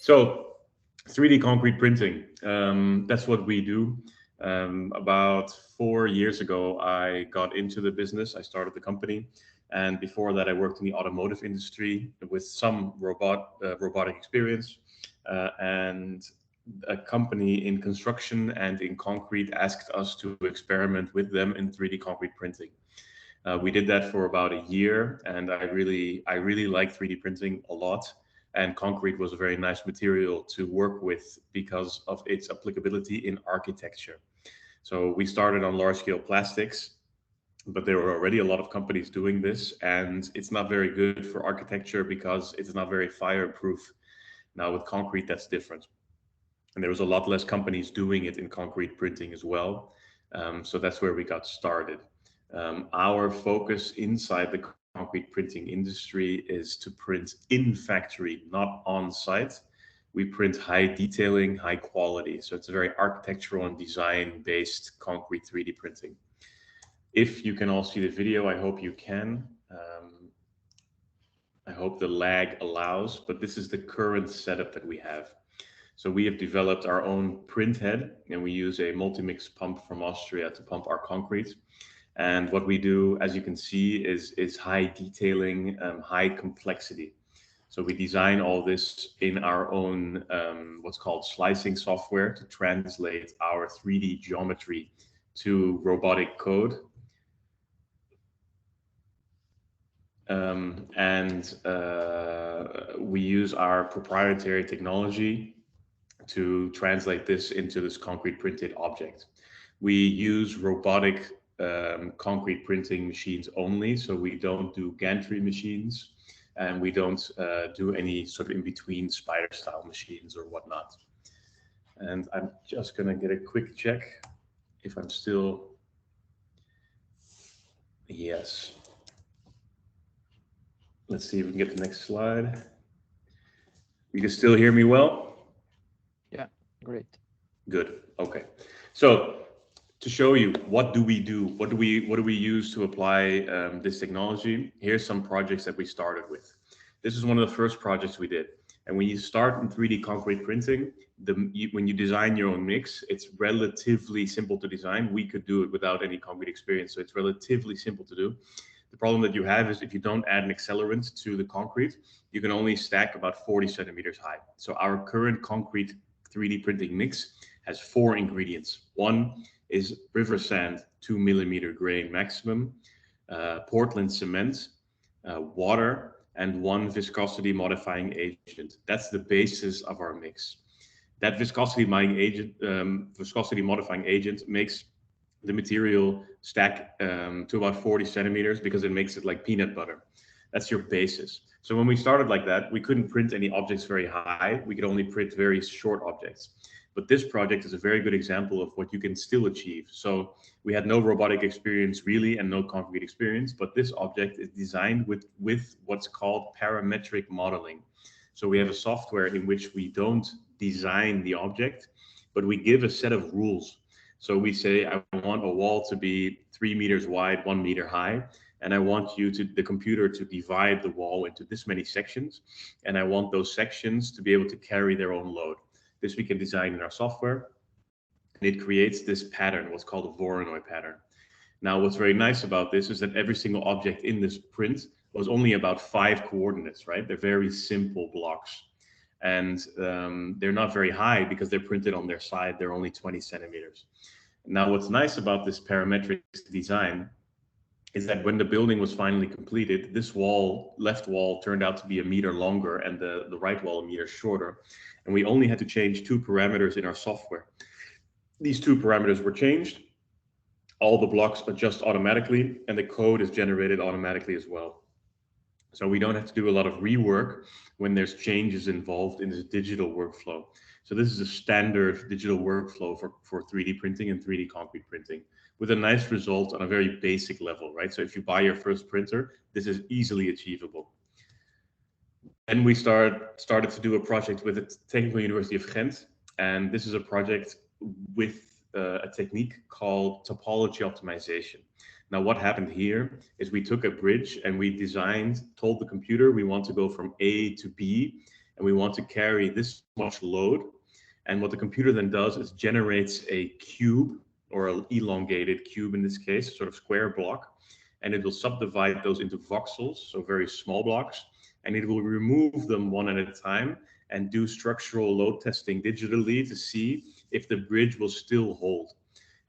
So 3D concrete printing, that's what we do. About 4 years ago, I got into the business. I started the company. And before that, I worked in the automotive industry with some robotic experience. And a company in construction and in concrete asked us to experiment with them in 3D concrete printing. We did that for about a year, and I really like 3D printing a lot. And concrete was a very nice material to work with because of its applicability in architecture. So we started on large scale plastics, but there were already a lot of companies doing this, and it's not very good for architecture because it's not very fireproof. Now with concrete, that's different. And there was a lot less companies doing it in concrete printing as well. So that's where we got started. Our focus inside the concrete printing industry is to print in factory, not on site. We print high detailing, high quality. So it's a very architectural and design based concrete 3D printing. If you can all see the video, I hope you can. I hope the lag allows, but this is the current setup that we have. So we have developed our own print head, and we use a multi-mix pump from Austria to pump our concrete. And what we do, as you can see, is high detailing, high complexity. So we design all this in our own what's called slicing software to translate our 3D geometry to robotic code. We use our proprietary technology to translate this into this concrete printed object. We use robotic concrete printing machines only, so we don't do gantry machines, and we don't do any sort of in-between spider style machines or whatnot. And I'm just gonna get a quick check if I'm still, yes. Let's see if we can get the next slide. You can still hear me well? Yeah, great. Good. Okay. So to show you what do we do, what do we use to apply this technology? Here's some projects that we started with. This is one of the first projects we did. And when you start in 3D concrete printing, when you design your own mix, it's relatively simple to design. We could do it without any concrete experience, so it's relatively simple to do. The problem that you have is if you don't add an accelerant to the concrete, you can only stack about 40 centimeters high. So our current concrete 3D printing mix has 4 ingredients. One is river sand, 2 millimeter grain maximum, Portland cement, water, and 1 viscosity modifying agent. That's the basis of our mix. That viscosity modifying agent makes the material stack to about 40 centimeters because it makes it like peanut butter. That's your basis. So when we started like that, we couldn't print any objects very high. We could only print very short objects. But this project is a very good example of what you can still achieve. So we had no robotic experience really and no concrete experience, but this object is designed with what's called parametric modeling. So we have a software in which we don't design the object, but we give a set of rules. So we say, I want a wall to be 3 meters wide, 1 meter high. And I want the computer to divide the wall into this many sections. And I want those sections to be able to carry their own load. This we can design in our software. And it creates this pattern, what's called a Voronoi pattern. Now, what's very nice about this is that every single object in this print was only about 5 coordinates, right? They're very simple blocks. And they're not very high because they're printed on their side. They're only 20 centimeters. Now, what's nice about this parametric design is that when the building was finally completed, this left wall turned out to be 1 meter longer and the right wall 1 meter shorter. And we only had to change 2 parameters in our software. These 2 parameters were changed. All the blocks adjust automatically, and the code is generated automatically as well. So we don't have to do a lot of rework when there's changes involved in this digital workflow. So this is a standard digital workflow for 3D printing and 3D concrete printing with a nice result on a very basic level, right? So if you buy your first printer, this is easily achievable. And we started to do a project with the Technical University of Ghent. And this is a project with a technique called topology optimization. Now, what happened here is we took a bridge and we told the computer we want to go from A to B, and we want to carry this much load. And what the computer then does is generates a cube, or an elongated cube in this case, sort of square block, and it will subdivide those into voxels, so very small blocks, and it will remove them one at a time and do structural load testing digitally to see if the bridge will still hold.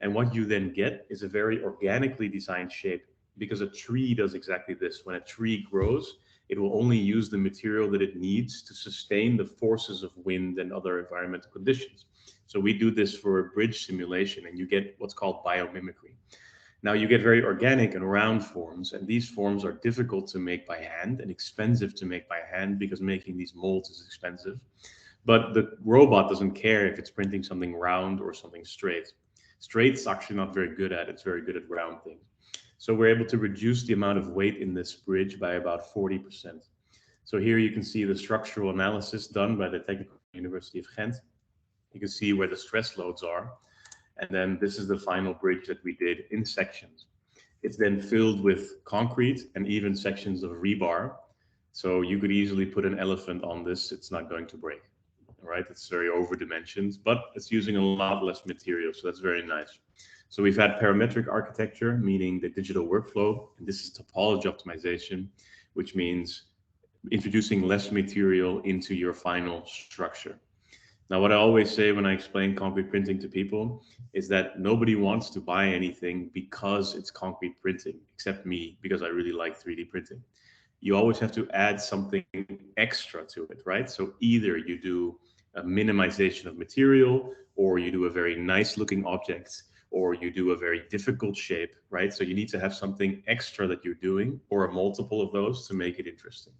And what you then get is a very organically designed shape, because a tree does exactly this. When a tree grows, it will only use the material that it needs to sustain the forces of wind and other environmental conditions. So we do this for a bridge simulation, and you get what's called biomimicry. Now you get very organic and round forms, and these forms are difficult to make by hand and expensive to make by hand, because making these molds is expensive. But the robot doesn't care if it's printing something round or something straight. Straight's actually not very good at it. It's very good at round things. So we're able to reduce the amount of weight in this bridge by about 40%. So here you can see the structural analysis done by the Technical University of Ghent. You can see where the stress loads are. And then this is the final bridge that we did in sections. It's then filled with concrete and even sections of rebar. So you could easily put an elephant on this. It's not going to break. All right, it's very overdimensioned, but it's using a lot less material. So that's very nice. So we've had parametric architecture, meaning the digital workflow. And this is topology optimization, which means introducing less material into your final structure. Now, what I always say when I explain concrete printing to people is that nobody wants to buy anything because it's concrete printing, except me, because I really like 3D printing. You always have to add something extra to it, right? So either you do a minimization of material, or you do a very nice looking object, or you do a very difficult shape, right? So you need to have something extra that you're doing, or a multiple of those, to make it interesting.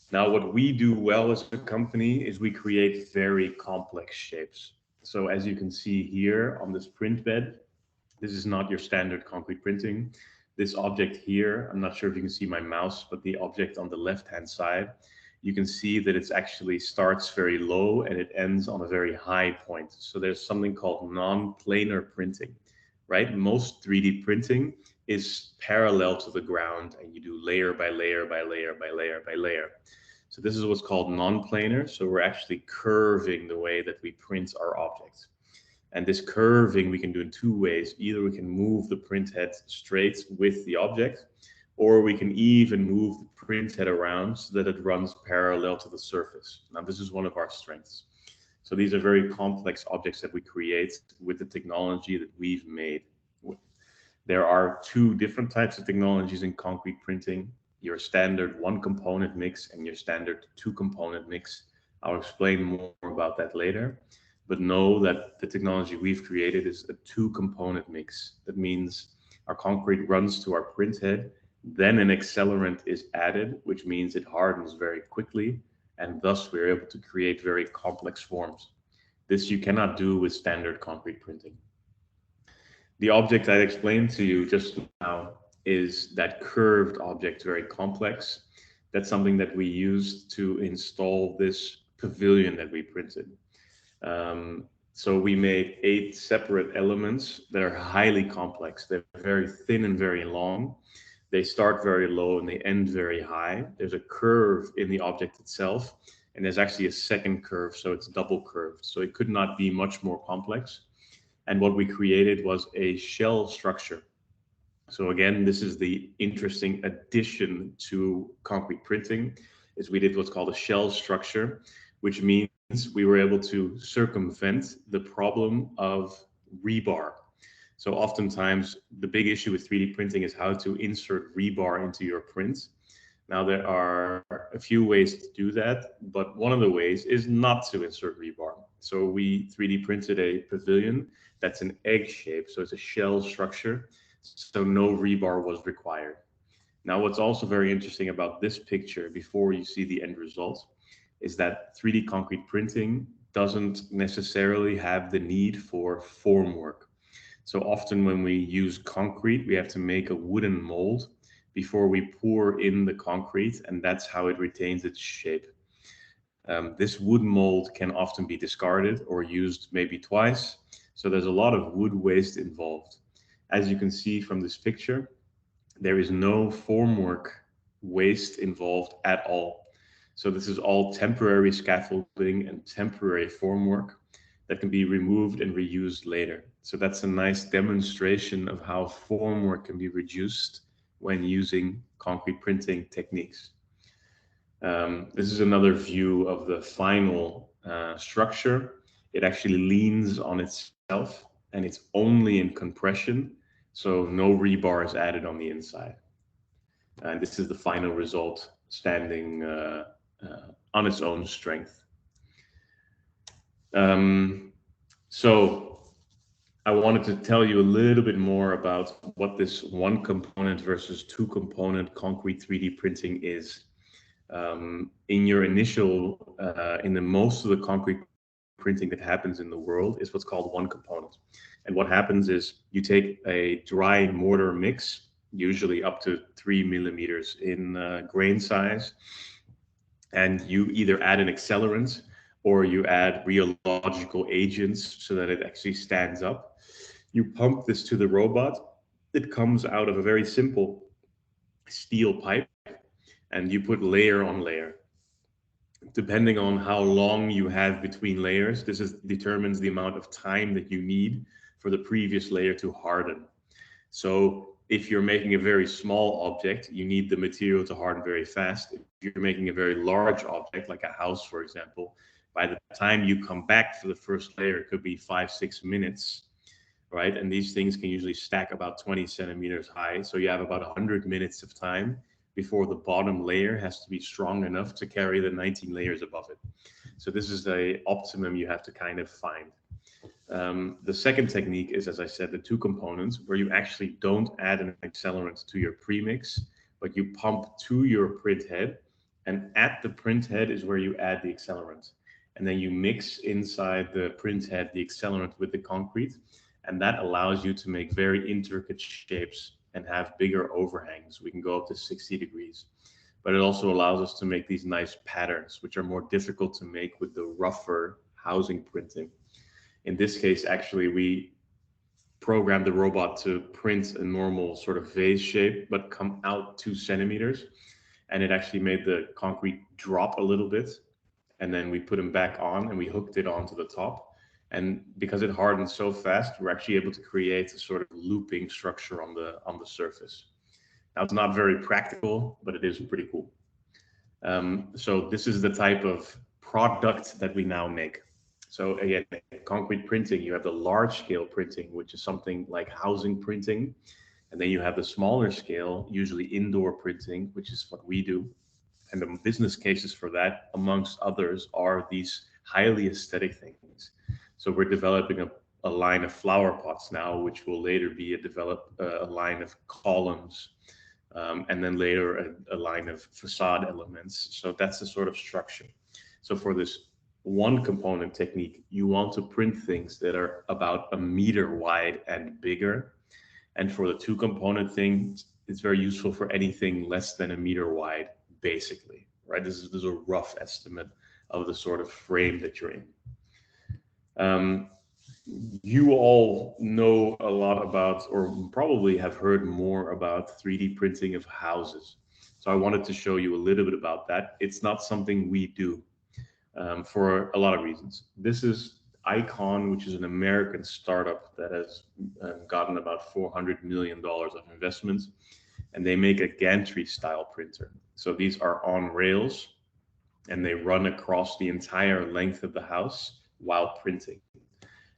Now, what we do well as a company is we create very complex shapes. So as you can see here on this print bed, this is not your standard concrete printing. This object here, I'm not sure if you can see my mouse, but the object on the left-hand side, you can see that it actually starts very low and it ends on a very high point. So there's something called non-planar printing, right? Most 3D printing is parallel to the ground, and you do layer by layer by layer by layer by layer. So this is what's called non-planar. So we're actually curving the way that we print our objects. And this curving we can do in two ways. Either we can move the print head straight with the object, or we can even move the print head around so that it runs parallel to the surface. Now, this is one of our strengths. So these are very complex objects that we create with the technology that we've made. There are two different types of technologies in concrete printing: your standard one component mix and your standard two component mix. I'll explain more about that later, but know that the technology we've created is a two component mix. That means our concrete runs to our print head, then an accelerant is added, which means it hardens very quickly, and thus we're able to create very complex forms. This you cannot do with standard concrete printing. The object I explained to you just now is that curved object, very complex. That's something that we used to install this pavilion that we printed. So we made 8 separate elements that are highly complex. They're very thin and very long. They start very low and they end very high. There's a curve in the object itself, and there's actually a second curve, so it's double curved. So it could not be much more complex. And what we created was a shell structure. So again, this is the interesting addition to concrete printing, is we did what's called a shell structure, which means we were able to circumvent the problem of rebar. So oftentimes the big issue with 3D printing is how to insert rebar into your print. Now there are a few ways to do that, but one of the ways is not to insert rebar. So we 3D printed a pavilion that's an egg shape, so it's a shell structure, so no rebar was required. Now what's also very interesting about this picture before you see the end result is that 3D concrete printing doesn't necessarily have the need for form work. So often when we use concrete, we have to make a wooden mold before we pour in the concrete, and that's how it retains its shape. This wood mold can often be discarded or used maybe twice. So there's a lot of wood waste involved. As you can see from this picture, there is no formwork waste involved at all. So this is all temporary scaffolding and temporary formwork that can be removed and reused later. So that's a nice demonstration of how formwork can be reduced when using concrete printing techniques. This is another view of the final structure. It actually leans on itself and it's only in compression, so no rebar is added on the inside. And this is the final result, standing on its own strength. So I wanted to tell you a little bit more about what this one component versus two component concrete 3D printing is. In your initial, in the most of the concrete printing that happens in the world is what's called one component. And what happens is you take a dry mortar mix, usually up to 3 millimeters in grain size, and you either add an accelerant or you add rheological agents so that it actually stands up. You pump this to the robot. It comes out of a very simple steel pipe, and you put layer on layer. Depending on how long you have between layers, determines the amount of time that you need for the previous layer to harden. So if you're making a very small object, you need the material to harden very fast. If you're making a very large object, like a house, for example, by the time you come back for the first layer, it could be 5-6 minutes, right? And these things can usually stack about 20 centimeters high. So you have about 100 minutes of time before the bottom layer has to be strong enough to carry the 19 layers above it. So this is the optimum you have to kind of find. The second technique is, as I said, the two components, where you actually don't add an accelerant to your premix, but you pump to your print head, and at the print head is where you add the accelerant. And then you mix inside the print head the accelerant with the concrete, and that allows you to make very intricate shapes and have bigger overhangs. We can go up to 60 degrees. But it also allows us to make these nice patterns, which are more difficult to make with the rougher housing printing. In this case, actually, we programmed the robot to print a normal sort of vase shape, but come out 2 centimeters. And it actually made the concrete drop a little bit. And then we put them back on and we hooked it onto the top. And because it hardened so fast, we're actually able to create a sort of looping structure on the surface. Now, it's not very practical, but it is pretty cool. So this is the type of product that we now make. So again, concrete printing, you have the large scale printing, which is something like housing printing. And then you have the smaller scale, usually indoor printing, which is what we do. And the business cases for that, amongst others, are these highly aesthetic things. So we're developing a line of flower pots now, which will later be a line of columns, and then later a line of facade elements. So that's the sort of structure. So for this one component technique, you want to print things that are about 1 meter wide and bigger. And for the two component thing, it's very useful for anything less than 1 meter wide, basically, right? This is a rough estimate of the sort of frame that you're in. You all know a lot about, or probably have heard more about 3D printing of houses. So I wanted to show you a little bit about that. It's not something we do for a lot of reasons. This is Icon, which is an American startup that has gotten about $400 million of investments, and they make a gantry style printer. So these are on rails and they run across the entire length of the house while printing.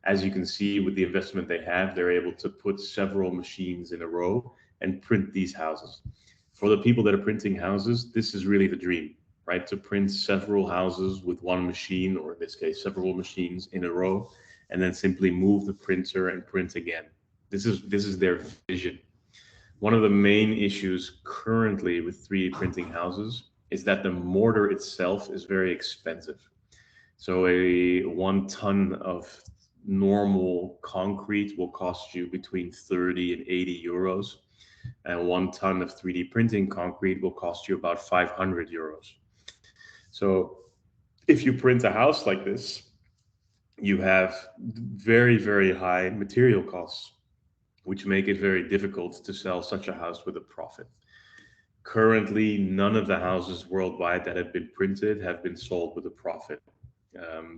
As you can see with the investment they have, they're able to put several machines in a row and print these houses. For the people that are printing houses, this is really the dream, right? To print several houses with one machine, or in this case, several machines in a row, and then simply move the printer and print again. This is their vision. One of the main issues currently with 3D printing houses is that the mortar itself is very expensive. So a 1 ton of normal concrete will cost you between 30 and 80 euros. And 1 ton of 3D printing concrete will cost you about 500 euros. So if you print a house like this, you have very, very high material costs, which make it very difficult to sell such a house with a profit. Currently, none of the houses worldwide that have been printed have been sold with a profit.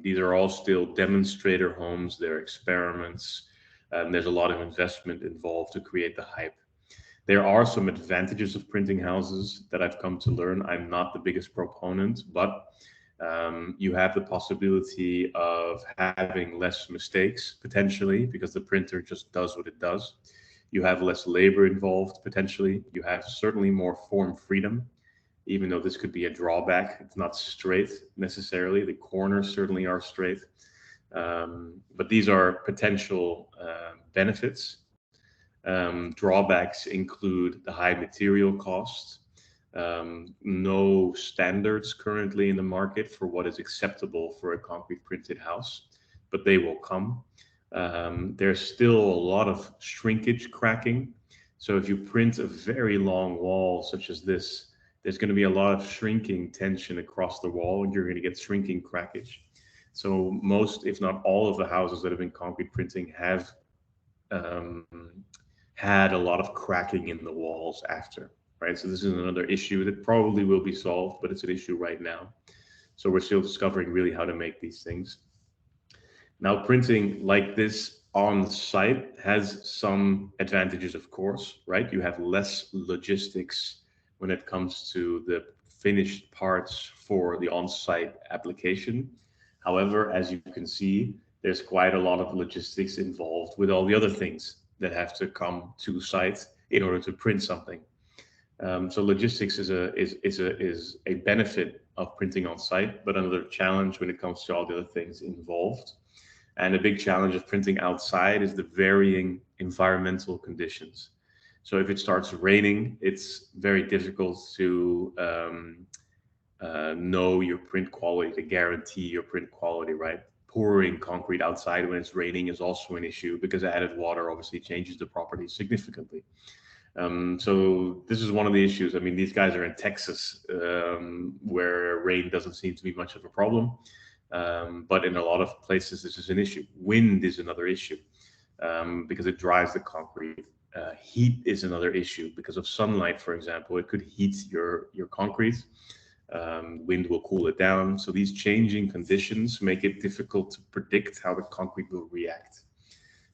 These are all still demonstrator homes, they're experiments. There's a lot of investment involved to create the hype. There are some advantages of printing houses that I've come to learn. I'm not the biggest proponent, but you have the possibility of having less mistakes potentially because the printer just does what it does. You have less labor involved potentially. You have certainly more form freedom, even though this could be a drawback. It's not straight necessarily. The corners certainly are straight. But these are potential benefits. Drawbacks include the high material cost, no standards currently in the market for what is acceptable for a concrete printed house, but they will come. There's still a lot of shrinkage cracking. So if you print a very long wall such as this, there's going to be a lot of shrinking tension across the wall and you're going to get shrinking crackage. So most, if not all of the houses that have been concrete printing have um, had a lot of cracking in the walls after, right? So this is another issue that probably will be solved, but it's an issue right now. So we're still discovering really how to make these things. Now, printing like this on site has some advantages, of course, right? You have less logistics when it comes to the finished parts for the on-site application. However, as you can see, there's quite a lot of logistics involved with all the other things that have to come to site in order to print something. So logistics is a benefit of printing on site, but another challenge when it comes to all the other things involved. And a big challenge of printing outside is the varying environmental conditions. So if it starts raining, it's very difficult to know your print quality, to guarantee your print quality, right? Pouring concrete outside when it's raining is also an issue because added water obviously changes the properties significantly. So this is one of the issues. I mean, these guys are in Texas, where rain doesn't seem to be much of a problem. But in a lot of places, this is an issue. Wind is another issue because it dries the concrete. Heat is another issue because of sunlight, for example. It could heat your concrete. Wind will cool it down. So these changing conditions make it difficult to predict how the concrete will react.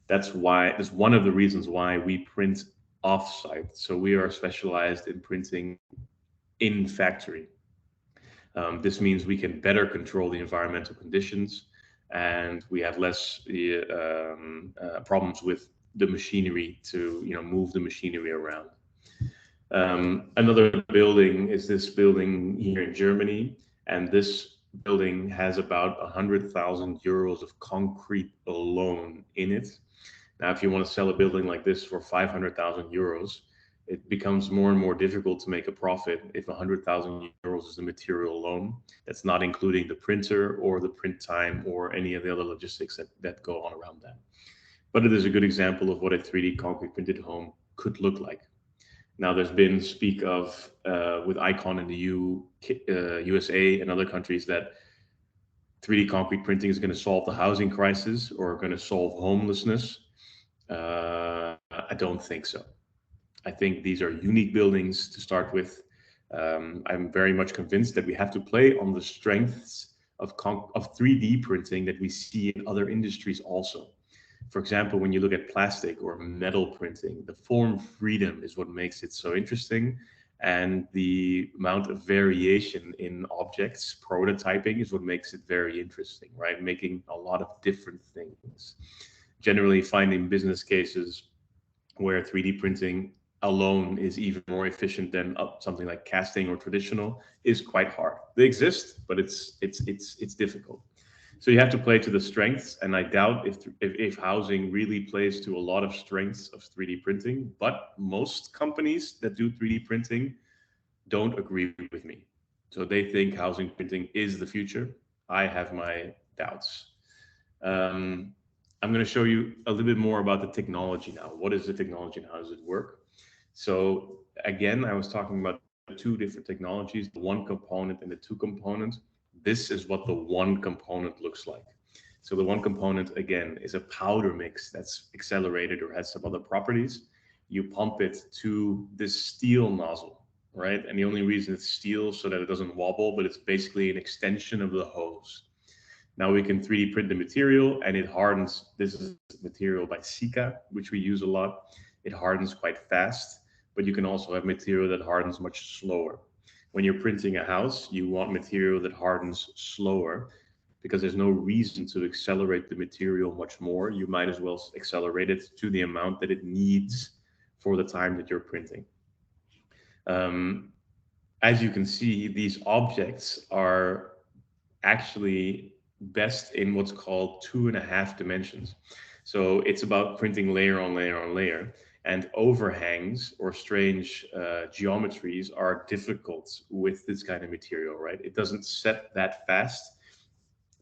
That's one of the reasons why we print off-site. So we are specialized in printing in factory. This means we can better control the environmental conditions and we have less problems with the machinery to move the machinery around. Another building is this building here in Germany, and this building has about 100,000 euros of concrete alone in it. Now, if you want to sell a building like this for 500,000 euros, it becomes more and more difficult to make a profit if 100,000 euros is the material alone. That's not including the printer or the print time or any of the other logistics that go on around that. But it is a good example of what a 3D concrete printed home could look like. Now, there's been speak of with Icon in the USA and other countries that 3D concrete printing is going to solve the housing crisis or going to solve homelessness. I don't think so. I think these are unique buildings to start with. I'm very much convinced that we have to play on the strengths of 3D printing that we see in other industries also. For example, when you look at plastic or metal printing, the form freedom is what makes it so interesting. And the amount of variation in objects, prototyping, is what makes it very interesting, right? Making a lot of different things. Generally finding business cases where 3D printing alone is even more efficient than something like casting or traditional is quite hard. They exist, but it's difficult. So you have to play to the strengths, and I doubt if housing really plays to a lot of strengths of 3D printing, but most companies that do 3D printing don't agree with me. So they think housing printing is the future. I have my doubts. I'm going to show you a little bit more about the technology now. What is the technology and how does it work? So again, I was talking about two different technologies, the one component and the two component. This is what the one component looks like. So the one component, again, is a powder mix that's accelerated or has some other properties. You pump it to this steel nozzle, right? And the only reason it's steel so that it doesn't wobble, but it's basically an extension of the hose. Now we can 3D print the material and it hardens. This is material by Sika, which we use a lot. It hardens quite fast, but you can also have material that hardens much slower. When you're printing a house, you want material that hardens slower because there's no reason to accelerate the material much more. You might as well accelerate it to the amount that it needs for the time that you're printing. As you can see, these objects are actually best in what's called 2.5 dimensions. So it's about printing layer on layer on layer, and overhangs or strange geometries are difficult with this kind of material, right? It doesn't set that fast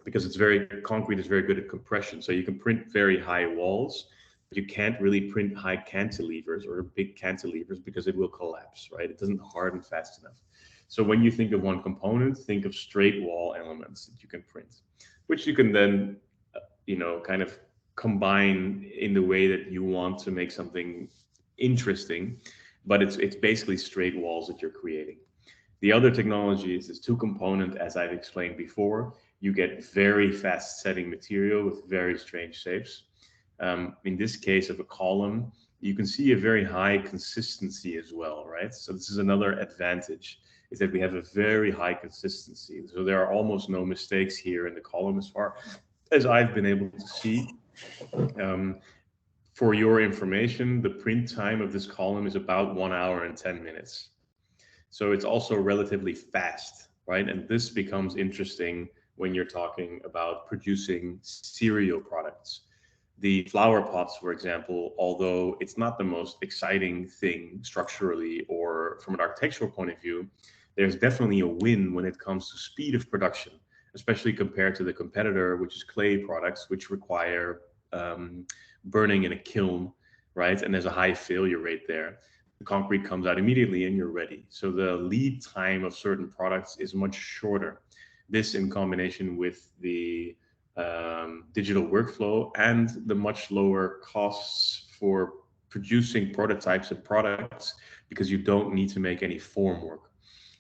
because concrete is very good at compression. So you can print very high walls, but you can't really print high cantilevers or big cantilevers because it will collapse, right? It doesn't harden fast enough. So when you think of one component, think of straight wall elements that you can print, which you can then, kind of combine in the way that you want to make something interesting, but it's basically straight walls that you're creating. The other technology is this two component, as I've explained before. You get very fast setting material with very strange shapes. In this case of a column, you can see a very high consistency as well, right? So this is another advantage, is that we have a very high consistency. So there are almost no mistakes here in the column as far as I've been able to see. For your information, the print time of this column is about 1 hour and 10 minutes. So it's also relatively fast, right? And this becomes interesting when you're talking about producing serial products. The flower pots, for example, although it's not the most exciting thing structurally or from an architectural point of view, there's definitely a win when it comes to speed of production, especially compared to the competitor, which is clay products, which require burning in a kiln, right? And there's a high failure rate there. The concrete comes out immediately and you're ready. So the lead time of certain products is much shorter. This in combination with the digital workflow and the much lower costs for producing prototypes of products, because you don't need to make any form work.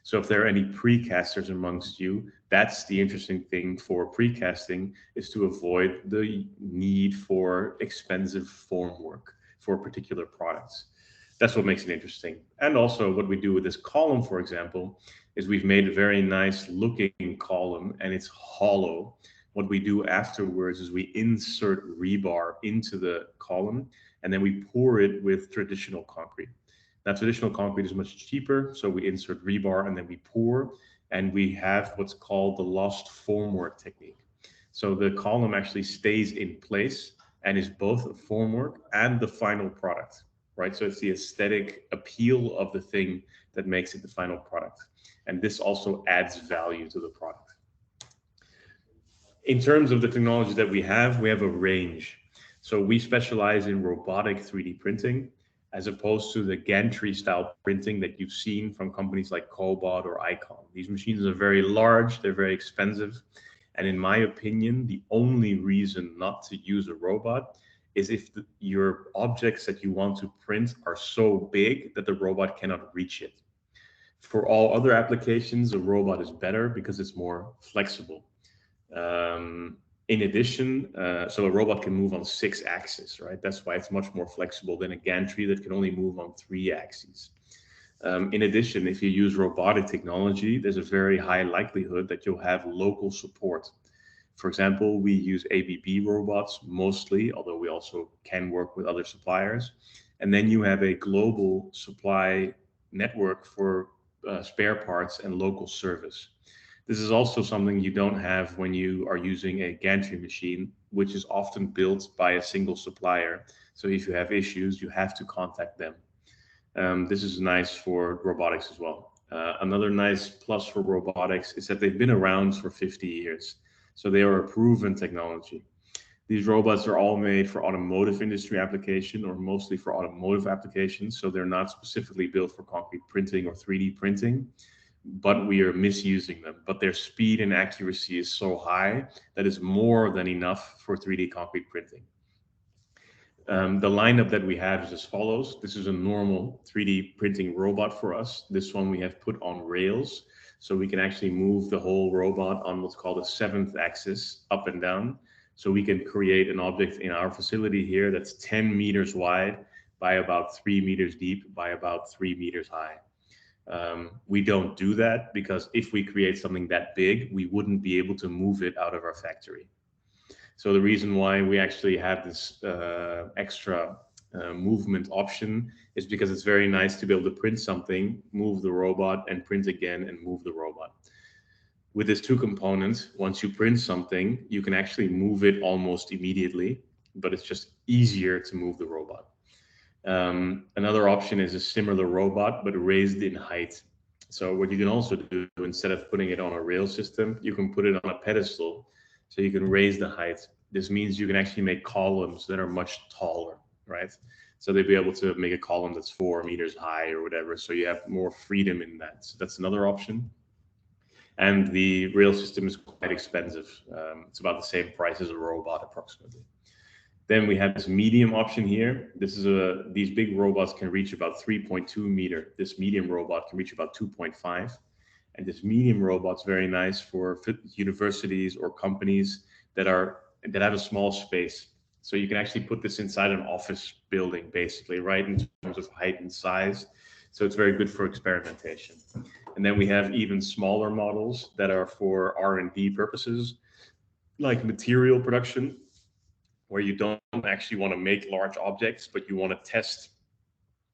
So if there are any precasters amongst you, that's the interesting thing for precasting, is to avoid the need for expensive form work for particular products. That's what makes it interesting. And also what we do with this column, for example, is we've made a very nice looking column and it's hollow. What we do afterwards is we insert rebar into the column and then we pour it with traditional concrete. Now, traditional concrete is much cheaper, so we insert rebar and then we pour, and we have what's called the lost formwork technique. So the column actually stays in place and is both a formwork and the final product, right? So it's the aesthetic appeal of the thing that makes it the final product. And this also adds value to the product. In terms of the technology that we have a range. So we specialize in robotic 3D printing, as opposed to the gantry style printing that you've seen from companies like Cobot or Icon. These machines are very large, they're very expensive. And in my opinion, the only reason not to use a robot is if your objects that you want to print are so big that the robot cannot reach it. For all other applications, a robot is better because it's more flexible. In addition, so a robot can move on 6 axes, right? That's why it's much more flexible than a gantry that can only move on 3 axes. In addition, if you use robotic technology, there's a very high likelihood that you'll have local support. For example, we use ABB robots mostly, although we also can work with other suppliers. And then you have a global supply network for spare parts and local service. This is also something you don't have when you are using a gantry machine, which is often built by a single supplier. So if you have issues, you have to contact them. This is nice for robotics as well. Another nice plus for robotics is that they've been around for 50 years. So they are a proven technology. These robots are all made for automotive industry application, or mostly for automotive applications. So they're not specifically built for concrete printing or 3D printing, but we are misusing them. But their speed and accuracy is so high that it's more than enough for 3D concrete printing. The lineup that we have is as follows. This is a normal 3D printing robot for us. This one we have put on rails, so we can actually move the whole robot on what's called a 7th axis up and down. So we can create an object in our facility here that's 10 meters wide by about 3 meters deep by about 3 meters high. We don't do that because if we create something that big, we wouldn't be able to move it out of our factory. So the reason why we actually have this extra movement option is because it's very nice to be able to print something, move the robot, and print again and move the robot. With this 2 components, once you print something, you can actually move it almost immediately, but it's just easier to move the robot. Another option is a similar robot, but raised in height. So what you can also do, instead of putting it on a rail system, you can put it on a pedestal. So you can raise the height. This means you can actually make columns that are much taller, right? So they'd be able to make a column that's 4 meters high or whatever. So you have more freedom in that. So that's another option. And the rail system is quite expensive. It's about the same price as a robot approximately. Then we have this medium option here. This is these big robots can reach about 3.2 meter. This medium robot can reach about 2.5. And this medium robot's very nice for universities or companies that have a small space. So you can actually put this inside an office building, basically, right, in terms of height and size. So it's very good for experimentation. And then we have even smaller models that are for R&D purposes, like material production, where you don't actually want to make large objects, but you want to test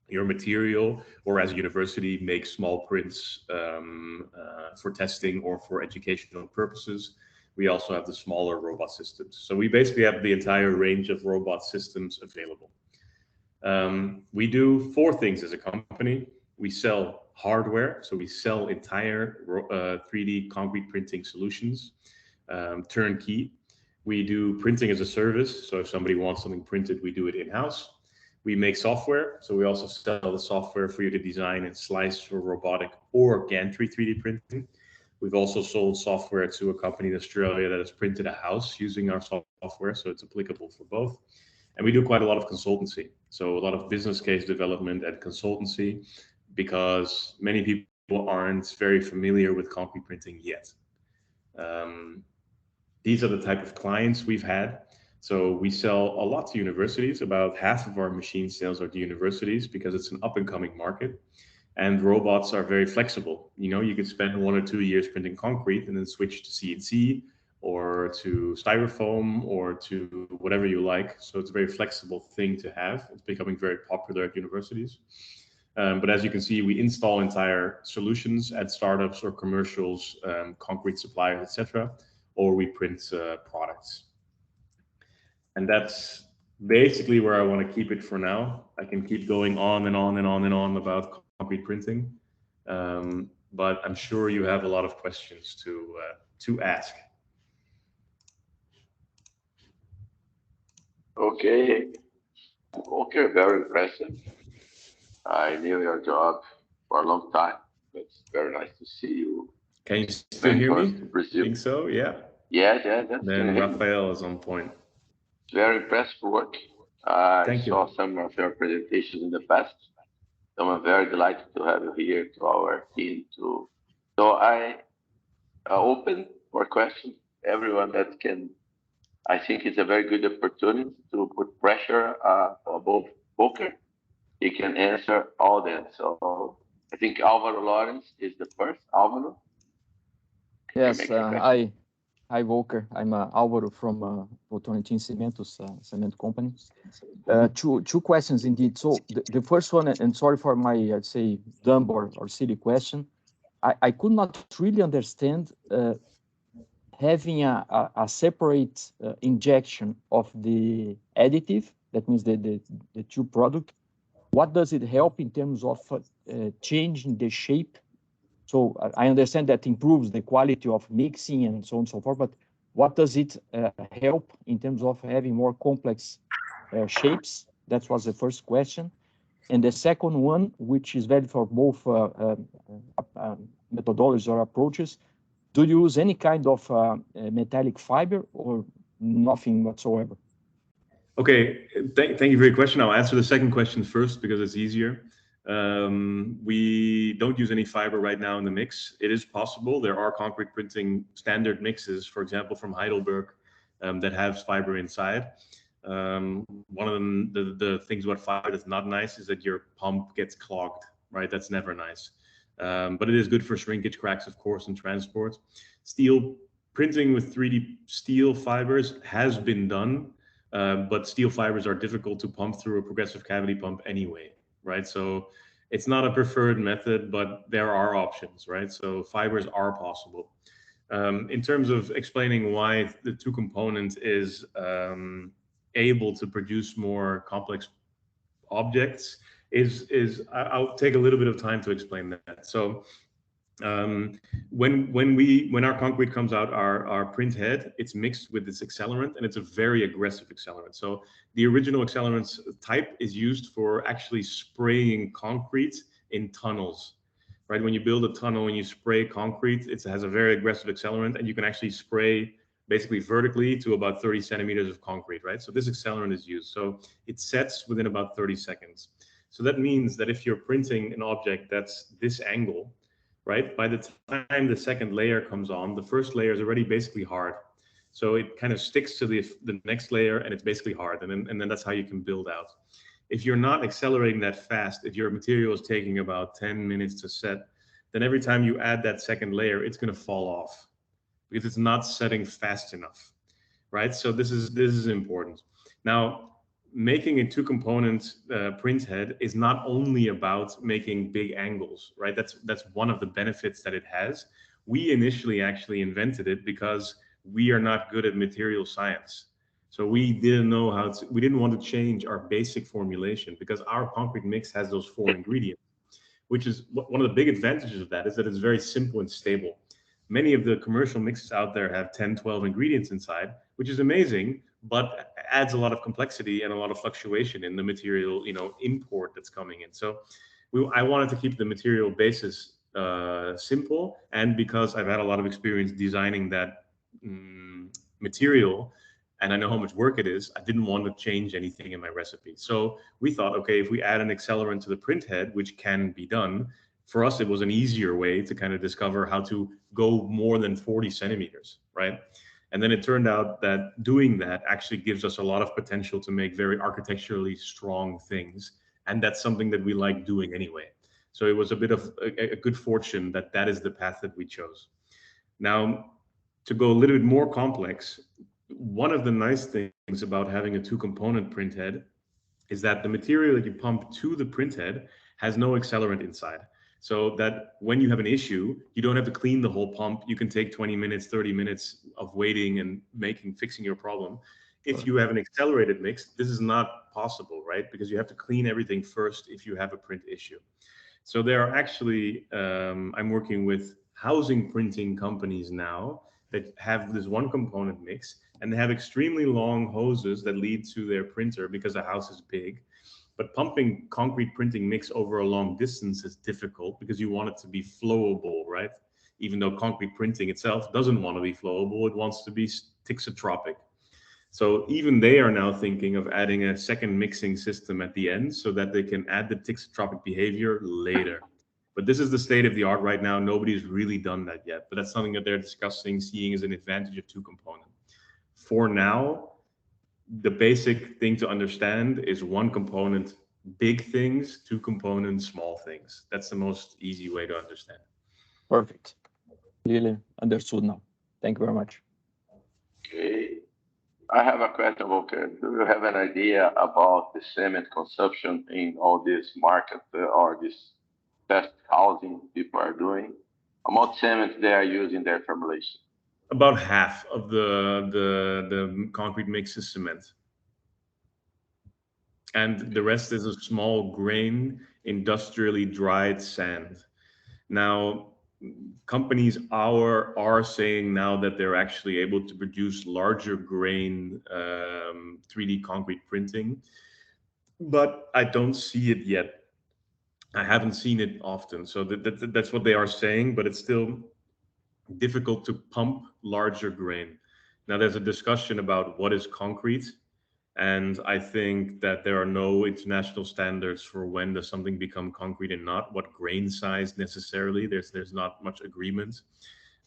your material, or as a university, make small prints for testing or for educational purposes. We also have the smaller robot systems. So we basically have the entire range of robot systems available. We do 4 things as a company. We sell hardware, so we sell entire 3D concrete printing solutions, turnkey. We do printing as a service, so if somebody wants something printed, we do it in-house. We make software, so we also sell the software for you to design and slice for robotic or gantry 3D printing. We've also sold software to a company in Australia that has printed a house using our software, so it's applicable for both. And we do quite a lot of consultancy, so a lot of business case development and consultancy, because many people aren't very familiar with concrete printing yet. These are the type of clients we've had. So we sell a lot to universities. About half of our machine sales are to universities because it's an up and coming market. And robots are very flexible. You know, you could spend 1 or 2 years printing concrete and then switch to CNC or to styrofoam or to whatever you like. So it's a very flexible thing to have. It's becoming very popular at universities. But as you can see, we install entire solutions at startups or commercials, concrete suppliers, etc., or we print products. And that's basically where I want to keep it for now. I can keep going on and on and on and on about concrete printing, but I'm sure you have a lot of questions to ask. Okay, Volker, very impressive. I knew your job for a long time. It's very nice to see you. Can you still hear me? Brazil. Think so? Yeah. Yeah. Then Rafael is on point. Very impressive work. I saw you. some of your presentations in the past. So I'm very delighted to have you here to our team too. So I open for questions. Everyone that can, I think it's a very good opportunity to put pressure above Volker. He can answer all them. So I think Álvaro Lawrence is the first. Álvaro? Yes, hi Volker. I'm Álvaro from Votorantim Cimentos, cement company. Two questions indeed. So the first one, and sorry for my, I'd say, dumb or silly question. I could not really understand having a separate injection of the additive, that means the two product. What does it help in terms of changing the shape? So I understand that improves the quality of mixing and so on and so forth, but what does it help in terms of having more complex shapes? That was the first question. And the second one, which is valid for both methodologies or approaches, do you use any kind of metallic fiber or nothing whatsoever? Okay, thank you for your question. I'll answer the second question first because it's easier. We don't use any fiber right now in the mix. It is possible. There are concrete printing standard mixes, for example, from Heidelberg, that have fiber inside. One of them, the things about fiber that's not nice is that your pump gets clogged, right? That's never nice. But it is good for shrinkage cracks, of course, and transport. Steel printing with 3D steel fibers has been done, but steel fibers are difficult to pump through a progressive cavity pump anyway, right? So it's not a preferred method, but there are options, right? So fibers are possible. In terms of explaining why the two component is able to produce more complex objects I'll take a little bit of time to explain that. So when our concrete comes out, our print head, it's mixed with this accelerant, and it's a very aggressive accelerant. So the original accelerant type is used for actually spraying concrete in tunnels, right? When you build a tunnel and you spray concrete, it has a very aggressive accelerant, and you can actually spray basically vertically to about 30 centimeters of concrete, right? So this accelerant is used. So it sets within about 30 seconds. So that means that if you're printing an object that's this angle, right, by the time the second layer comes on, the first layer is already basically hard. So it kind of sticks to the next layer, and it's basically hard. And then that's how you can build out. If you're not accelerating that fast, if your material is taking about 10 minutes to set, then every time you add that second layer, it's going to fall off because it's not setting fast enough, right? So this is important. Now, making a two-component print head is not only about making big angles, right? That's one of the benefits that it has. We initially actually invented it because we are not good at material science. So we didn't know we didn't want to change our basic formulation because our concrete mix has those 4 ingredients, which is one of the big advantages of that is that it's very simple and stable. Many of the commercial mixes out there have 10, 12 ingredients inside, which is amazing, but adds a lot of complexity and a lot of fluctuation in the material, import that's coming in. So I wanted to keep the material basis simple, and because I've had a lot of experience designing that material, and I know how much work it is, I didn't want to change anything in my recipe. So we thought, okay, if we add an accelerant to the print head, which can be done, for us, it was an easier way to kind of discover how to go more than 40 centimeters, right? And then it turned out that doing that actually gives us a lot of potential to make very architecturally strong things. And that's something that we like doing anyway. So it was a bit of a good fortune that that is the path that we chose. Now, to go a little bit more complex, one of the nice things about having a two-component print head is that the material that you pump to the print head has no accelerant inside. So that when you have an issue, you don't have to clean the whole pump. You can take 20 minutes, 30 minutes of waiting and fixing your problem. If you have an accelerated mix, this is not possible, right? Because you have to clean everything first if you have a print issue. So there are actually, I'm working with housing printing companies now that have this one component mix, and they have extremely long hoses that lead to their printer because the house is big. But pumping concrete printing mix over a long distance is difficult because you want it to be flowable, right? Even though concrete printing itself doesn't want to be flowable, it wants to be thixotropic. So even they are now thinking of adding a second mixing system at the end so that they can add the thixotropic behavior later. But this is the state of the art right now. Nobody's really done that yet, but that's something that they're discussing, seeing as an advantage of two-component. For now, the basic thing to understand is one component, big things, two components, small things. That's the most easy way to understand. Perfect. Really understood now. Thank you very much. Okay. I have a question, Volker. Do you have an idea about the cement consumption in all this market or this test housing people are doing? How much cement they are using their formulation? About half of the concrete mix is cement. And the rest is a small grain, industrially dried sand. Now, companies are saying now that they're actually able to produce larger grain 3D concrete printing, but I don't see it yet. I haven't seen it often. So that's what they are saying, but it's still difficult to pump larger grain. Now, there's a discussion about what is concrete. And I think that there are no international standards for when does something become concrete and not, what grain size necessarily. There's not much agreement.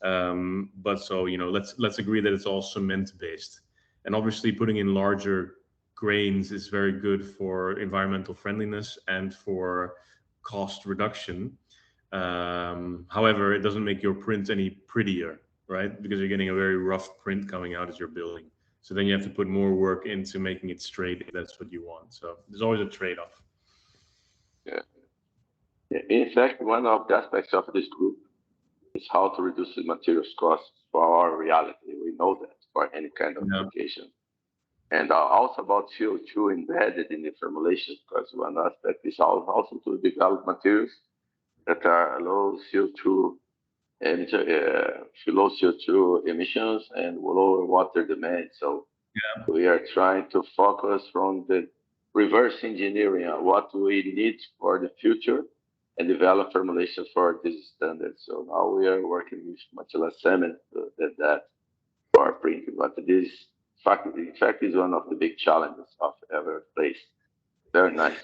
But so, you know, let's agree that it's all cement based. And obviously putting in larger grains is very good for environmental friendliness and for cost reduction. However, it doesn't make your print any prettier, right? Because you're getting a very rough print coming out as you're building. So then you have to put more work into making it straight if that's what you want. So there's always a trade-off. Yeah. In fact, one of the aspects of this group is how to reduce the materials costs for our reality. We know that for any kind of application. And also about CO2 embedded in the formulations, because one aspect is also to develop materials that are low CO2 and low CO2 emissions and lower water demand. So we are trying to focus on the reverse engineering on what we need for the future and develop formulations for these standards. So now we are working with much less cement than that for printing. But this, in fact, is one of the big challenges of ever faced. Very nice.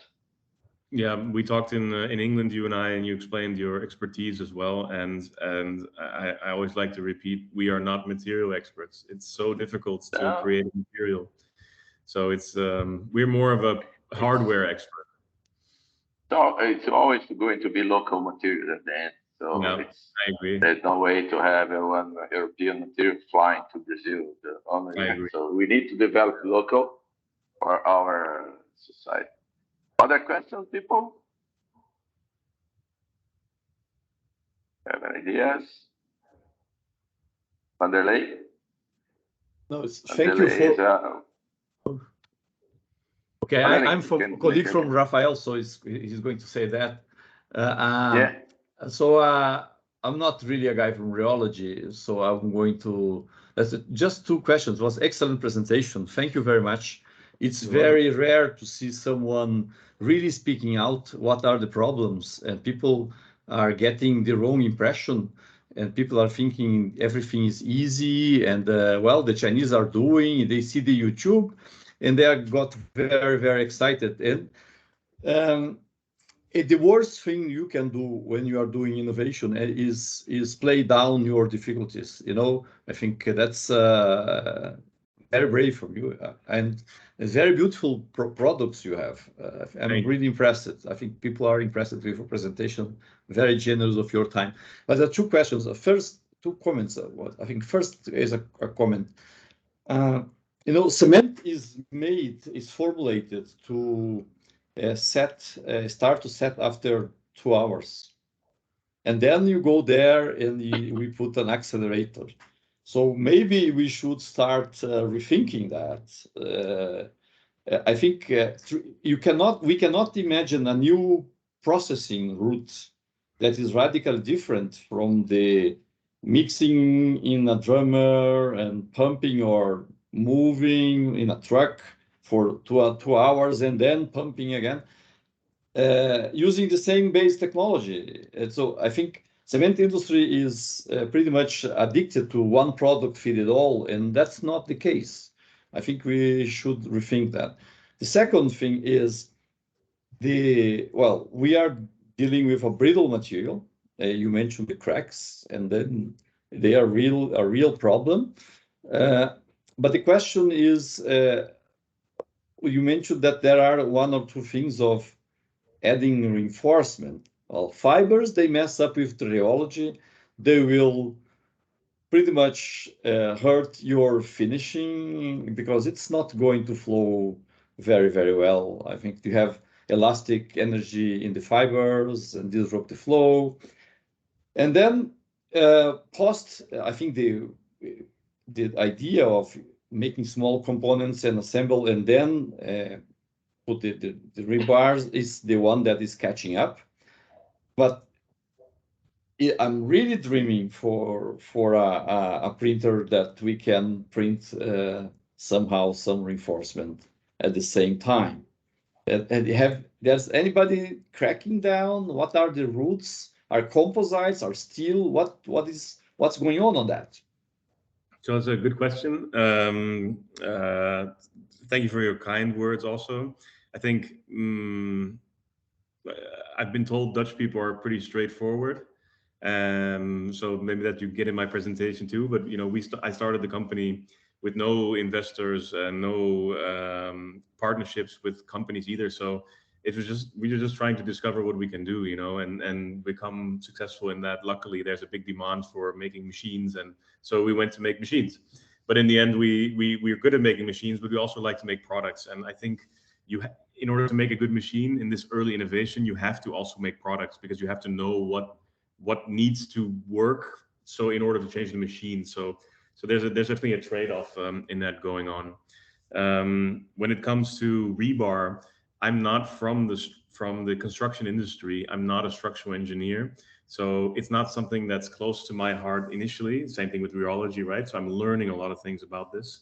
Yeah, we talked in England, you and I, and you explained your expertise as well. And I always like to repeat, we are not material experts. It's so difficult to create a material. So it's we're more of a hardware expert. So it's always going to be local material at the end. So I agree. There's no way to have one European material flying to Brazil. I agree. So we need to develop local for our society. Other questions, people? Have any ideas? Vanderlei? No, thank you for... Okay, I'm from colleague from Rafael, so he's going to say that. So I'm not really a guy from rheology, so I'm going to... just two questions. It was excellent presentation. Thank you very much. It's very rare to see someone really speaking out what are the problems, and people are getting the wrong impression, and people are thinking everything is easy, and well, the Chinese are doing, they see the YouTube, and they got very, very excited. And the worst thing you can do when you are doing innovation is play down your difficulties. You know, I think that's very brave from you, and it's very beautiful products you have. I'm really impressed. I think people are impressed with your presentation. Very generous of your time. But there are two questions. First, two comments. I think first is a comment. You know, cement is formulated to start to set after 2 hours, and then you go there and we put an accelerator. So maybe we should start rethinking that. I think we cannot imagine a new processing route that is radically different from the mixing in a drummer and pumping or moving in a truck for 2 hours and then pumping again, using the same base technology. And so I think cement industry is pretty much addicted to one product fit it all, and that's not the case. I think we should rethink that. The second thing is we are dealing with a brittle material. You mentioned the cracks, and then they are a real problem. But the question is, you mentioned that there are one or two things of adding reinforcement. Well, fibers, they mess up with the rheology. They will pretty much hurt your finishing because it's not going to flow very, very well. I think you have elastic energy in the fibers and disrupt the flow. And then I think the idea of making small components and assemble and then put the rebars is the one that is catching up. But I'm really dreaming for a printer that we can print somehow some reinforcement at the same time. And there's anybody cracking down? What are the roots? Are composites? Are steel? What's going on that? So it's a good question. Thank you for your kind words also. I think I've been told Dutch people are pretty straightforward. So maybe that you get in my presentation too. But you know, I started the company with no investors and no partnerships with companies either. So it was we were just trying to discover what we can do, you know, and become successful in that. Luckily, there's a big demand for making machines, and so we went to make machines. But in the end, we're good at making machines, but we also like to make products. And I think in order to make a good machine in this early innovation, you have to also make products, because you have to know what needs to work. So in order to change the machine, so there's definitely a trade-off in that going on. When it comes to rebar, I'm not from the construction industry. I'm not a structural engineer, so it's not something that's close to my heart initially. Same thing with rheology, right? So I'm learning a lot of things about this.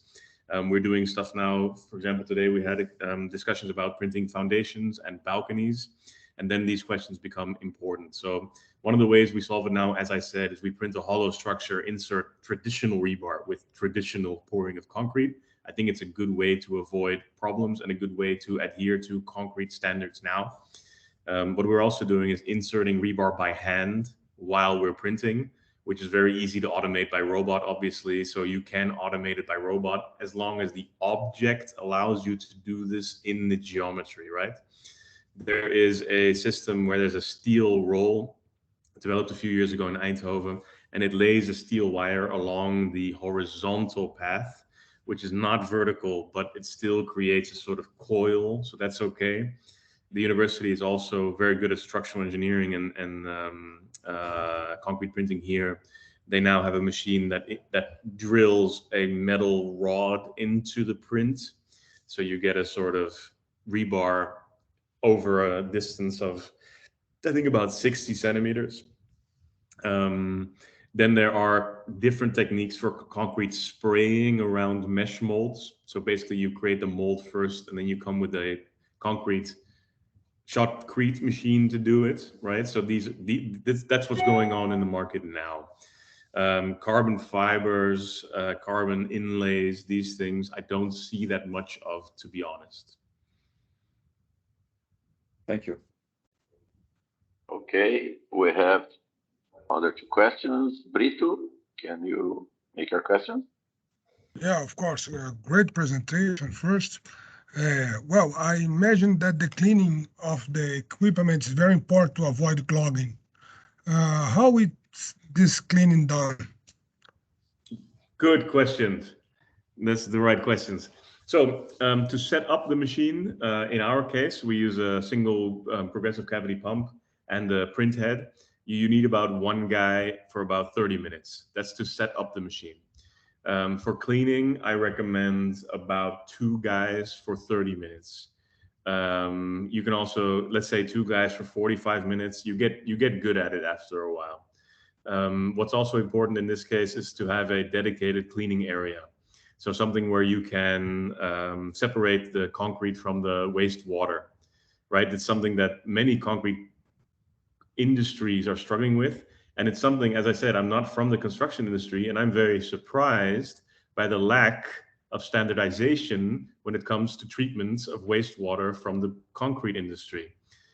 We're doing stuff now. For example, today we had discussions about printing foundations and balconies, and then these questions become important. So one of the ways we solve it now, as I said, is we print a hollow structure, insert traditional rebar with traditional pouring of concrete. I think it's a good way to avoid problems and a good way to adhere to concrete standards now. What we're also doing is inserting rebar by hand while we're printing, which is very easy to automate by robot, obviously. So you can automate it by robot as long as the object allows you to do this in the geometry, right? There is a system where there's a steel roll developed a few years ago in Eindhoven, and it lays a steel wire along the horizontal path, which is not vertical, but it still creates a sort of coil, so that's okay. The university is also very good at structural engineering and concrete printing here. They now have a machine that drills a metal rod into the print, so you get a sort of rebar over a distance of, I think, about 60 centimeters. Then there are different techniques for concrete spraying around mesh molds. So basically you create the mold first, and then you come with a concrete shotcrete machine to do it, right? So that's what's going on in the market now. Carbon fibers, carbon inlays, these things, I don't see that much of, to be honest. Thank you. Okay, we have other two questions. Brito, can you make your question? Yeah, of course. Great presentation first. Well, I imagine that the cleaning of the equipment is very important to avoid clogging. How is this cleaning done? Good questions. That's the right questions. So to set up the machine, in our case, we use a single progressive cavity pump and the print head. You need about one guy for about 30 minutes. That's to set up the machine. For cleaning, I recommend about 2 guys for 30 minutes. You can also, let's say 2 guys for 45 minutes. You get good at it after a while. What's also important in this case is to have a dedicated cleaning area. So something where you can separate the concrete from the wastewater, right? It's something that many concrete industries are struggling with. And it's something, as I said, I'm not from the construction industry, and I'm very surprised by the lack of standardization when it comes to treatments of wastewater from the concrete industry.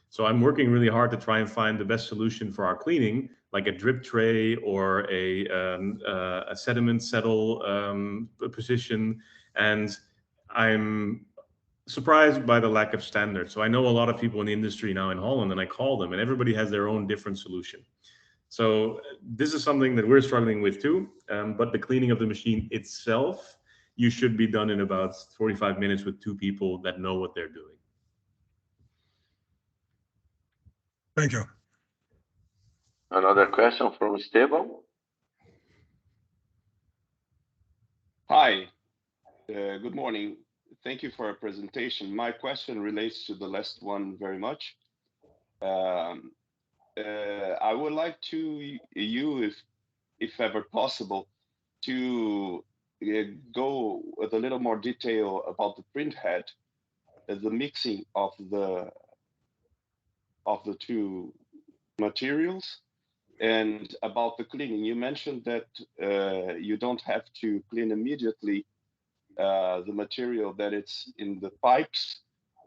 So I'm working really hard to try and find the best solution for our cleaning, like a drip tray or a sediment settle position. And I'm surprised by the lack of standards. So I know a lot of people in the industry now in Holland, and I call them, and everybody has their own different solution. So this is something that we're struggling with too. But the cleaning of the machine itself, you should be done in about 45 minutes with 2 people that know what they're doing. Thank you. Another question from Esteban. Hi, good morning. Thank you for your presentation. My question relates to the last one very much. I would like you, if ever possible, to go with a little more detail about the print head, the mixing of the 2 materials, And about the cleaning, you mentioned that you don't have to clean immediately the material that it's in the pipes,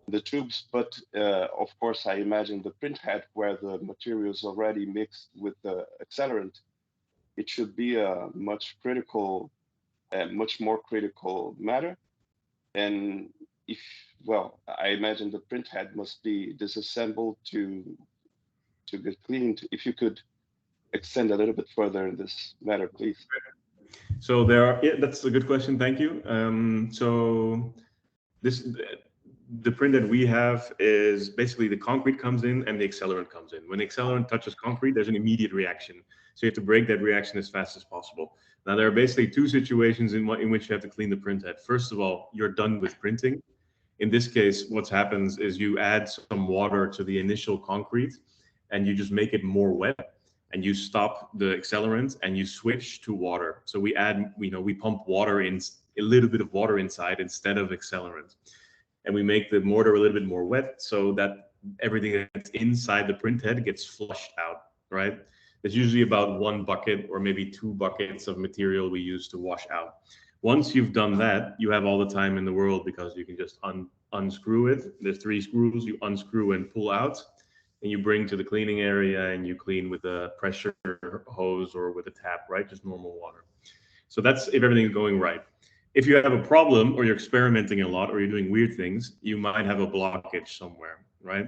the tubes, but of course I imagine the print head where the material is already mixed with the accelerant, it should be a much more critical matter. And if, well, I imagine the print head must be disassembled to get cleaned. If you could extend a little bit further in this matter, please. So there are, yeah, that's a good question. Thank you. So the print that we have is basically the concrete comes in and the accelerant comes in. When the accelerant touches concrete, there's an immediate reaction. So you have to break that reaction as fast as possible. Now, there are basically two situations in which you have to clean the print head. First of all, you're done with printing. In this case, what happens is you add some water to the initial concrete and you just make it more wet, and you stop the accelerant and you switch to water. So we add, we pump water in, a little bit of water inside instead of accelerant. And we make the mortar a little bit more wet so that everything that's inside the print head gets flushed out, right? There's usually about 1 bucket or maybe 2 buckets of material we use to wash out. Once you've done that, you have all the time in the world because you can just unscrew it. There's 3 screws you unscrew and pull out, and you bring to the cleaning area and you clean with a pressure hose or with a tap, right? Just normal water. So that's if everything's going right. If you have a problem or you're experimenting a lot or you're doing weird things, you might have a blockage somewhere, right?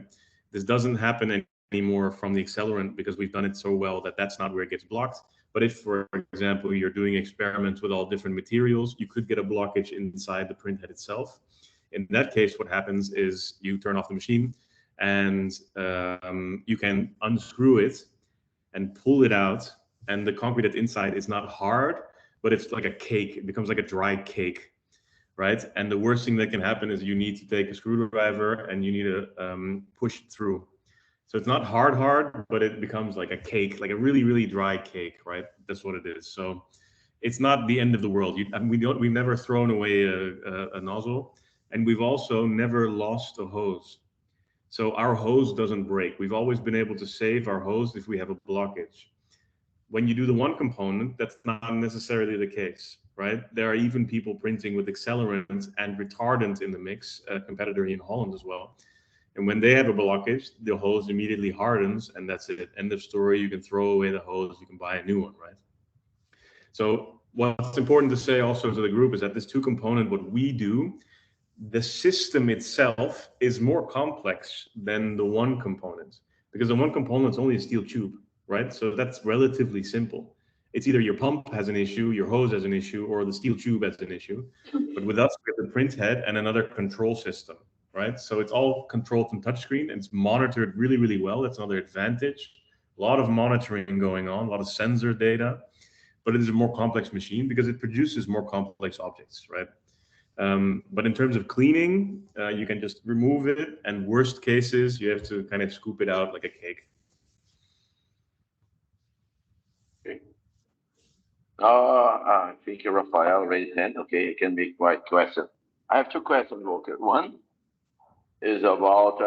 This doesn't happen anymore from the accelerant because we've done it so well that that's not where it gets blocked. But if, for example, you're doing experiments with all different materials, you could get a blockage inside the printhead itself. In that case, what happens is you turn off the machine and you can unscrew it and pull it out. And the concrete that's inside is not hard, but it's like a cake. It becomes like a dry cake, right? And the worst thing that can happen is you need to take a screwdriver and you need to push it through. So it's not hard, but it becomes like a cake, like a really, really dry cake, right? That's what it is. So it's not the end of the world. We've never thrown away a nozzle, and we've also never lost a hose. So our hose doesn't break. We've always been able to save our hose if we have a blockage. When you do the one component, that's not necessarily the case, right? There are even people printing with accelerant and retardant in the mix, a competitor in Holland as well. And when they have a blockage, the hose immediately hardens, and that's it. End of story. You can throw away the hose. You can buy a new one, right? So what's important to say also to the group is that this 2 component, what we do, the system itself is more complex than the 1 component, because the 1 component is only a steel tube, right? So that's relatively simple. It's either your pump has an issue, your hose has an issue, or the steel tube has an issue. But with us, we have the print head and another control system, right? So it's all controlled from touchscreen and it's monitored really, really well. That's another advantage. A lot of monitoring going on, a lot of sensor data, but it is a more complex machine because it produces more complex objects, right? But in terms of cleaning, you can just remove it, and worst cases, you have to kind of scoop it out like a cake. Okay. I think Rafael raised hand. Okay, I can make my question. I have 2 questions, Volker. One is about,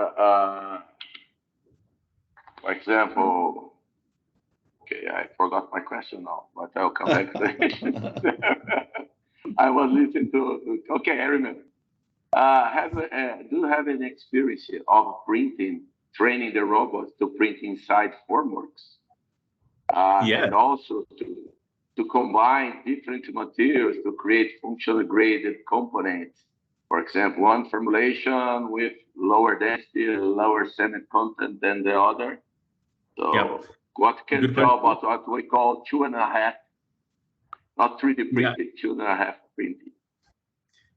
for example, okay, I forgot my question now, but I'll come back to it. I was listening to, okay, I remember. Do you have an experience of training the robots to print inside formworks? Yeah. And also to combine different materials to create functionally graded components. For example, one formulation with lower density, lower cement content than the other. So yeah. What can you tell about what we call 2.5, not 3D printing, 2.5 printing?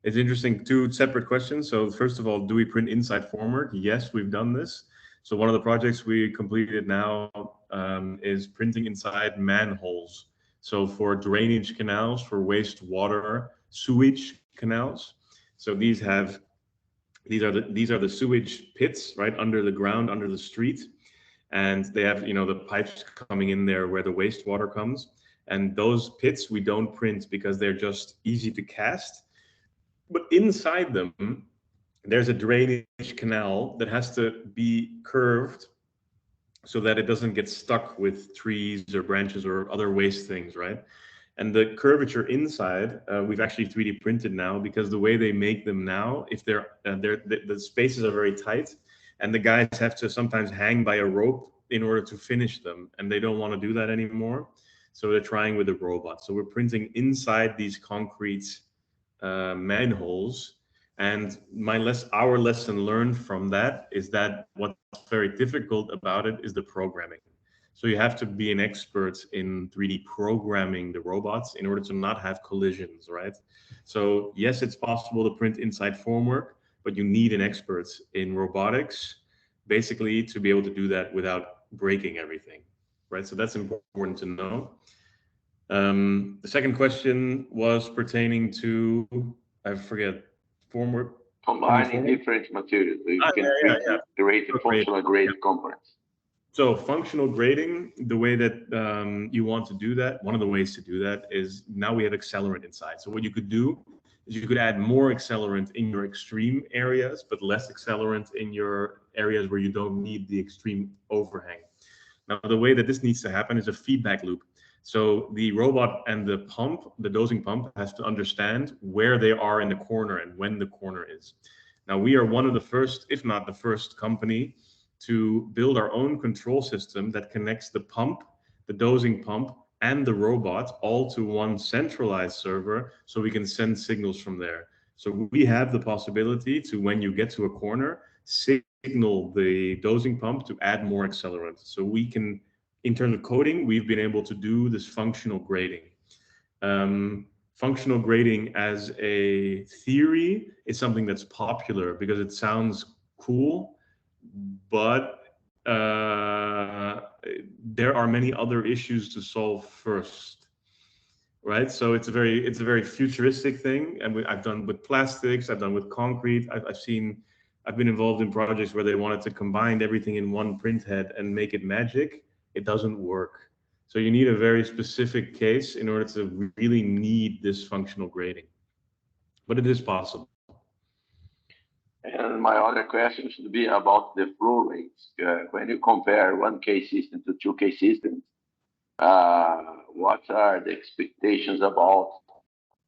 It's interesting, 2 separate questions. So first of all, do we print inside formwork? Yes, we've done this. So one of the projects we completed now is printing inside manholes. So for drainage canals, for wastewater, sewage canals. So these are the sewage pits right under the ground, under the street. And they have, the pipes coming in there where the wastewater comes. And those pits we don't print because they're just easy to cast. But inside them, there's a drainage canal that has to be curved so that it doesn't get stuck with trees or branches or other waste things, right? And the curvature inside, we've actually 3D printed now, because the way they make them now, if the spaces are very tight, and the guys have to sometimes hang by a rope in order to finish them, and they don't want to do that anymore. So they're trying with a robot. So we're printing inside these concrete manholes. And our lesson learned from that is that what's very difficult about it is the programming. So you have to be an expert in 3D programming the robots in order to not have collisions, right? So yes, it's possible to print inside formwork, but you need an expert in robotics, basically, to be able to do that without breaking everything, right? So that's important to know. The second question was pertaining to, I forget, formwork. Combining different materials. So you can create a functional grade components. So functional grading, the way that you want to do that, one of the ways to do that is now we have accelerant inside. So what you could do is you could add more accelerant in your extreme areas, but less accelerant in your areas where you don't need the extreme overhang. Now, the way that this needs to happen is a feedback loop. So the robot and the pump, the dosing pump, has to understand where they are in the corner and when the corner is. Now, we are one of the first, if not the first company, to build our own control system that connects the pump, the dosing pump, and the robot all to one centralized server, so we can send signals from there. So we have the possibility to, when you get to a corner, signal the dosing pump to add more accelerant. So we can, in terms of coding, we've been able to do this functional grading. Functional grading as a theory is something that's popular because it sounds cool, but there are many other issues to solve first, right? So it's a very futuristic thing, and I've done with plastics, I've done with concrete. I've been involved in projects where they wanted to combine everything in one print head and make it magic. It doesn't work. So you need a very specific case in order to really need this functional grading, but it is possible. And my other question should be about the flow rates. When you compare 1K system to 2K systems, what are the expectations about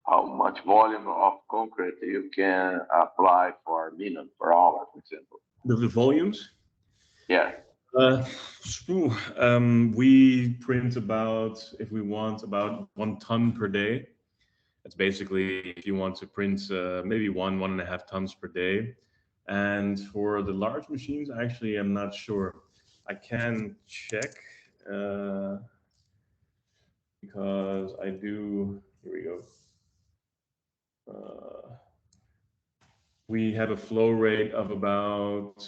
how much volume of concrete you can apply per minute, per hour, for example? The volumes? Yeah. We print about, if we want, about 1 ton per day. That's basically, if you want to print maybe 1.5 tons per day. And for the large machines, actually, I'm not sure. I can check because I do. Here we go. We have a flow rate of about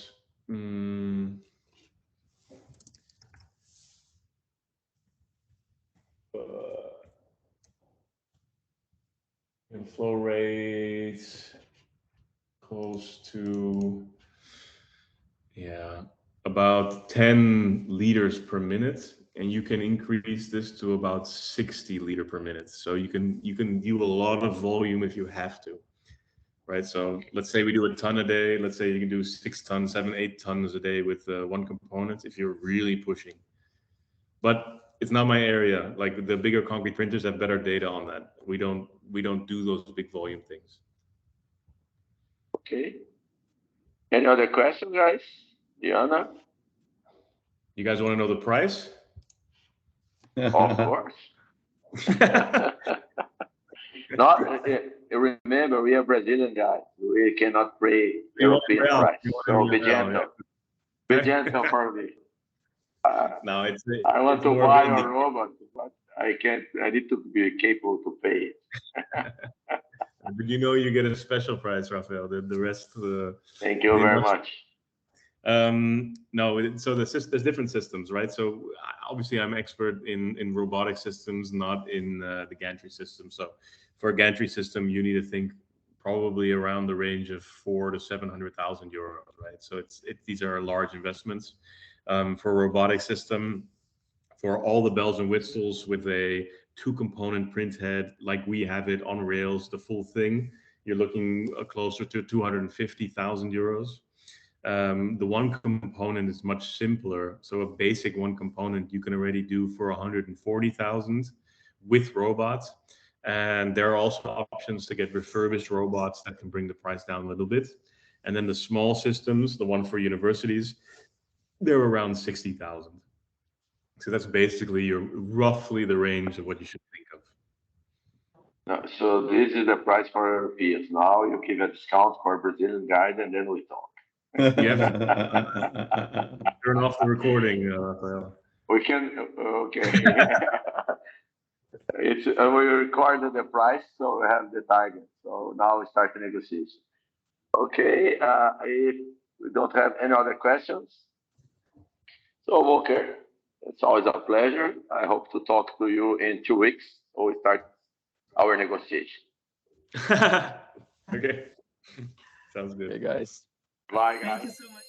flow rate close to, about 10 liters per minute, and you can increase this to about 60 liter per minute. So you can do a lot of volume if you have to, right? So let's say we do a ton a day. Let's say you can do 6 tons, 7, 8 tons a day with one component if you're really pushing. But it's not my area. Like the bigger concrete printers have better data on that. We don't do those big volume things. Okay. Any other questions, guys? Diana? You guys want to know the price? Of course. Not, remember, we are Brazilian guys. We cannot pay European price. So be gentle. Be gentle for me. No, I want to buy a robot, but I can't. I need to be capable to pay it. But you get a special price, Rafael. The rest. Thank you very much. No, so there's different systems, right? So obviously, I'm expert in robotic systems, not in the gantry system. So for a gantry system, you need to think probably around the range of 400,000 to 700,000 euros, right? So these are large investments. For a robotic system, for all the bells and whistles with a 2-component print head like we have it on rails, the full thing, you're looking closer to 250,000 euros. The one component is much simpler. So a basic one component you can already do for 140,000 with robots. And there are also options to get refurbished robots that can bring the price down a little bit. And then the small systems, the one for universities, they're around 60,000. So that's basically roughly the range of what you should think of. So this is the price for Europeans. Now you give a discount for Brazilian guys, and then we talk. Yeah. Turn off the recording, Rafael. We can, okay. We recorded the price, so we have the target. So now we start the negotiation. Okay, if we don't have any other questions. So Volker, it's always a pleasure. I hope to talk to you in 2 weeks, so we start our negotiation. Okay. Sounds good. Hey guys. Bye, guys. Thank you so much.